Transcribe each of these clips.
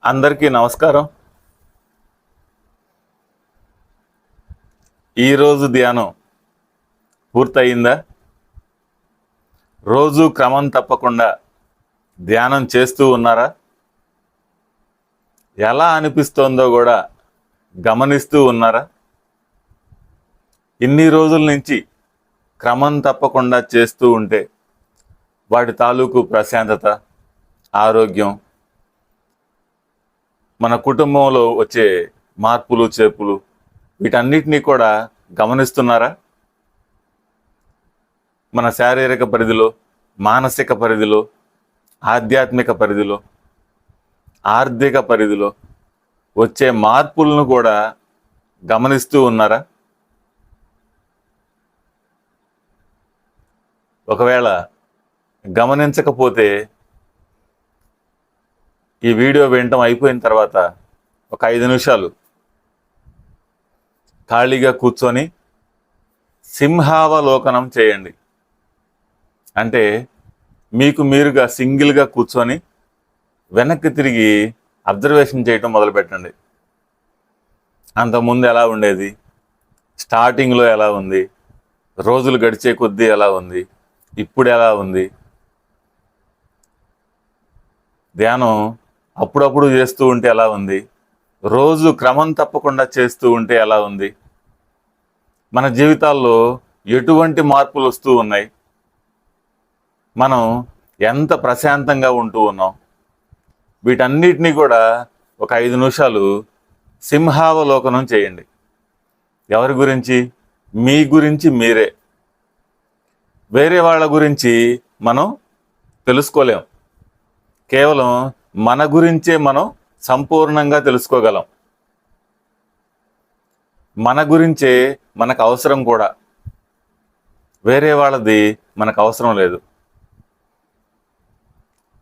అందరికీ నమస్కారం. ఈరోజు ధ్యానం పూర్తయిందా? రోజు క్రమం తప్పకుండా ధ్యానం చేస్తూ ఉన్నారా? ఎలా అనిపిస్తోందో కూడా గమనిస్తూ ఉన్నారా? ఇన్ని రోజుల నుంచి క్రమం తప్పకుండా చేస్తూ ఉంటే వాటి తాలూకు ప్రశాంతత, ఆరోగ్యం, మన కుటుంబంలో వచ్చే మార్పులు చేర్పులు వీటన్నిటినీ కూడా గమనిస్తున్నారా? మన శారీరక పరిధిలో, మానసిక పరిధిలో, ఆధ్యాత్మిక పరిధిలో, ఆర్థిక పరిధిలో వచ్చే మార్పులను కూడా గమనిస్తూ ఉన్నారా? ఒకవేళ గమనించకపోతే ఈ వీడియో వినటం అయిపోయిన తర్వాత ఒక 5 నిమిషాలు ఖాళీగా కూర్చొని సింహావలోకనం చేయండి. అంటే మీకు మీరుగా సింగిల్గా కూర్చొని వెనక్కి తిరిగి అబ్జర్వేషన్ చేయటం మొదలుపెట్టండి. అంతకుముందు ఎలా ఉండేది, స్టార్టింగ్లో ఎలా ఉంది, రోజులు గడిచే కొద్దీ ఎలా ఉంది, ఇప్పుడు ఎలా ఉంది. ధ్యానం అప్పుడప్పుడు చేస్తూ ఉంటే ఎలా ఉంది, రోజు క్రమం తప్పకుండా చేస్తూ ఉంటే ఎలా ఉంది, మన జీవితాల్లో ఎటువంటి మార్పులు వస్తూ ఉన్నాయి, మనం ఎంత ప్రశాంతంగా ఉంటూ ఉన్నాం, వీటన్నిటినీ కూడా ఒక 5 నిమిషాలు సింహావలోకనం చేయండి. ఎవరి గురించి? మీ గురించి మీరే. వేరే వాళ్ళ గురించి మనం తెలుసుకోలేం. కేవలం మన గురించే మనం సంపూర్ణంగా తెలుసుకోగలం. మన గురించే మనకు అవసరం కూడా, వేరే వాళ్ళది మనకు అవసరం లేదు.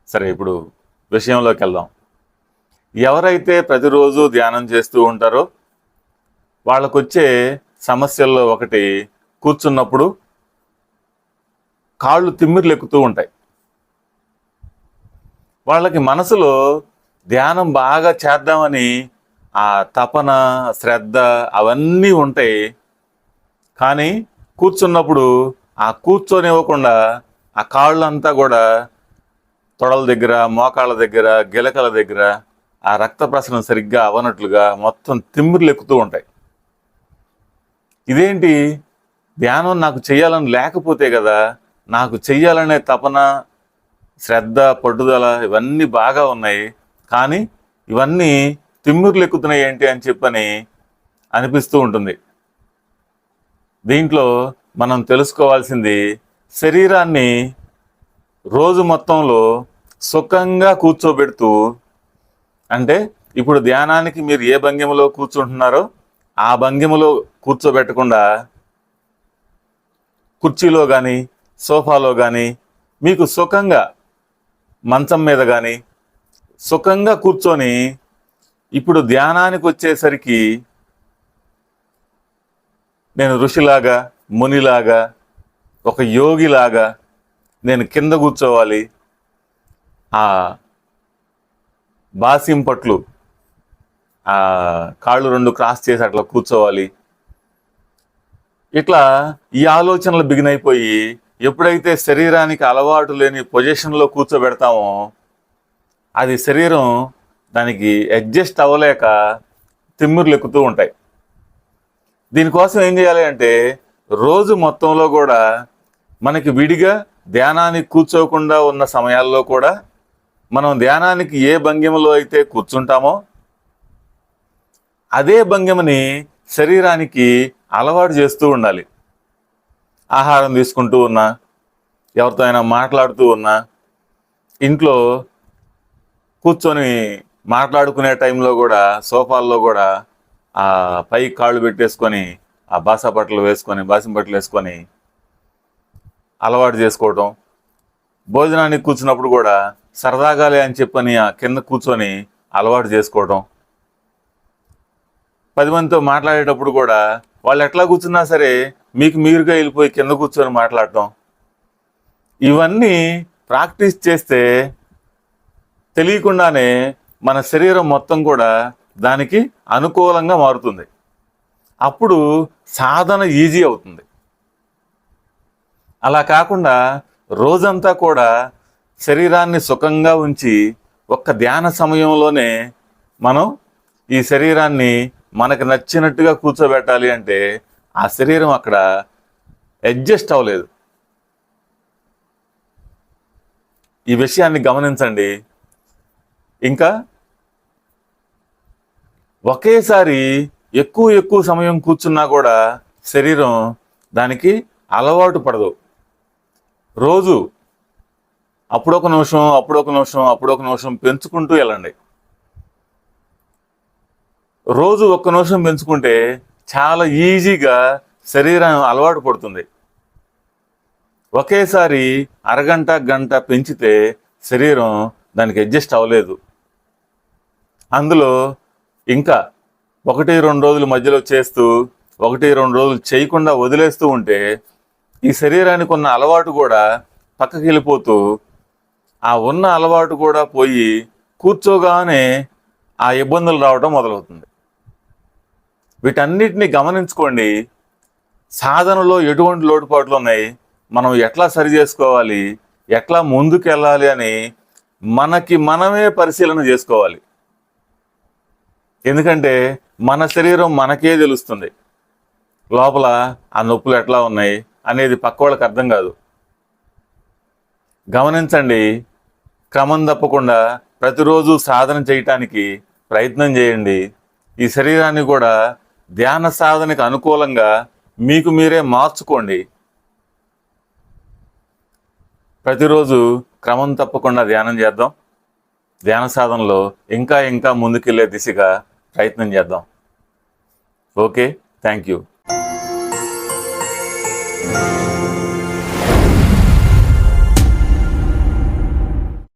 సరే, ఇప్పుడు విషయంలోకి వెళ్దాం. ఎవరైతే ప్రతిరోజు ధ్యానం చేస్తూ ఉంటారో వాళ్ళకొచ్చే సమస్యల్లో ఒకటి, కూర్చున్నప్పుడు కాళ్ళు తిమ్మిర్లు ఎక్కుతూ ఉంటాయి. వాళ్ళకి మనసులో ధ్యానం బాగా చేద్దామని ఆ తపన, శ్రద్ధ అవన్నీ ఉంటాయి. కానీ కూర్చున్నప్పుడు ఆ కూర్చొనివ్వకుండా ఆ కాళ్ళంతా కూడా తొడల దగ్గర, మోకాళ్ళ దగ్గర, గిలకల దగ్గర ఆ రక్త ప్రసరణ సరిగ్గా అవనట్లుగా మొత్తం తిమ్మిర్లు ఎక్కుతూ ఉంటాయి. ఇదేంటి? ధ్యానం నాకు చెయ్యాలని లేకపోతే కదా, నాకు చెయ్యాలనే తపన, శ్రద్ధ, పట్టుదల ఇవన్నీ బాగా ఉన్నాయి, కానీ ఇవన్నీ తిమ్మిర్లు ఎక్కుతున్నాయి ఏంటి అని చెప్పని అనిపిస్తూ ఉంటుంది. దీంట్లో మనం తెలుసుకోవాల్సింది, శరీరాన్ని రోజు మొత్తంలో సుఖంగా కూర్చోబెడుతూ, అంటే ఇప్పుడు ధ్యానానికి మీరు ఏ భంగిమలో కూర్చుంటున్నారో ఆ భంగిమలో కూర్చోబెట్టకుండా కుర్చీలో కానీ, సోఫాలో కానీ, మీకు సుఖంగా మంచం మీద కానీ సుఖంగా కూర్చొని, ఇప్పుడు ధ్యానానికి వచ్చేసరికి నేను ఋషిలాగా, మునిలాగా, ఒక యోగిలాగా నేను కింద కూర్చోవాలి, ఆ బాసింపట్లు ఆ కాళ్ళు 2 క్రాస్ చేసి అట్లా కూర్చోవాలి. ఇట్లా ఈ ఆలోచనలు బిగిన్ అయిపోయి, ఎప్పుడైతే శరీరానికి అలవాటు లేని పొజిషన్లో కూర్చోబెడతామో అది శరీరం దానికి అడ్జస్ట్ అవ్వలేక తిమ్మిర్లు ఎక్కుతూ ఉంటాయి. దీనికోసం ఏం చేయాలి అంటే, రోజు మొత్తంలో కూడా మనకి విడిగా ధ్యానానికి కూర్చోకుండా ఉన్న సమయాల్లో కూడా మనం ధ్యానానికి ఏ భంగిమలో అయితే కూర్చుంటామో అదే భంగిమని శరీరానికి అలవాటు చేస్తూ ఉండాలి. ఆహారం తీసుకుంటూ ఉన్నా, ఎవరితో అయినా మాట్లాడుతూ ఉన్నా, ఇంట్లో కూర్చొని మాట్లాడుకునే టైంలో కూడా సోఫాల్లో కూడా ఆ పై కాళ్ళు పెట్టేసుకొని ఆ బాసిం బట్టలు వేసుకొని అలవాటు చేసుకోవటం. భోజనానికి కూర్చున్నప్పుడు కూడా సరదాగాలే అని చెప్పని ఆ కింద కూర్చొని అలవాటు చేసుకోవటం. 10 మందితో మాట్లాడేటప్పుడు కూడా వాళ్ళు ఎట్లా కూర్చున్నా సరే మీకు మీరుగా వెళ్ళిపోయి కింద కూర్చొని మాట్లాడటం. ఇవన్నీ ప్రాక్టీస్ చేస్తే తెలియకుండానే మన శరీరం మొత్తం కూడా దానికి అనుకూలంగా మారుతుంది. అప్పుడు సాధన ఈజీ అవుతుంది. అలా కాకుండా రోజంతా కూడా శరీరాన్ని సుఖంగా ఉంచి ఒక్క ధ్యాన సమయంలోనే మనం ఈ శరీరాన్ని మనకు నచ్చినట్టుగా కూర్చోబెట్టాలి అంటే ఆ శరీరం అక్కడ అడ్జస్ట్ అవ్వలేదు. ఈ విషయాన్ని గమనించండి. ఇంకా ఒకేసారి ఎక్కువ సమయం కూర్చున్నా కూడా శరీరం దానికి అలవాటు పడదు. రోజు అప్పుడొక నిమిషం పెంచుకుంటూ వెళ్ళండి. రోజు ఒక్క నిమిషం పెంచుకుంటే చాలా ఈజీగా శరీరం అలవాటు పడుతుంది. ఒకేసారి అరగంట గంట పెంచితే శరీరం దానికి అడ్జస్ట్ అవ్వలేదు. అందులో ఇంకా 1-2 రోజులు మధ్యలో చేస్తూ 1-2 రోజులు చేయకుండా వదిలేస్తూ ఉంటే ఈ శరీరానికి ఉన్న అలవాటు కూడా పక్కకి వెళ్ళిపోతూ ఆ ఉన్న అలవాటు కూడా పోయి కూర్చోగానే ఆ ఇబ్బందులు రావడం మొదలవుతుంది. వీటన్నిటిని గమనించుకోండి. సాధనలో ఎటువంటి లోటుపాట్లు ఉన్నాయి, మనం ఎట్లా సరి చేసుకోవాలి, ఎట్లా ముందుకెళ్ళాలి అని మనకి మనమే పరిశీలన చేసుకోవాలి. ఎందుకంటే మన శరీరం మనకే తెలుస్తుంది. లోపల ఆ నొప్పులు ఎట్లా ఉన్నాయి అనేది పక్క వాళ్ళకి అర్థం కాదు. గమనించండి. క్రమం తప్పకుండా ప్రతిరోజు సాధన చేయటానికి ప్రయత్నం చేయండి. ఈ శరీరాన్ని కూడా ధ్యాన సాధనకు అనుకూలంగా మీకు మీరే మార్చుకోండి. ప్రతిరోజు క్రమం తప్పకుండా ధ్యానం చేద్దాం. ధ్యాన సాధనలో ఇంకా ముందుకెళ్ళే దిశగా ప్రయత్నం చేద్దాం. Okay, thank you.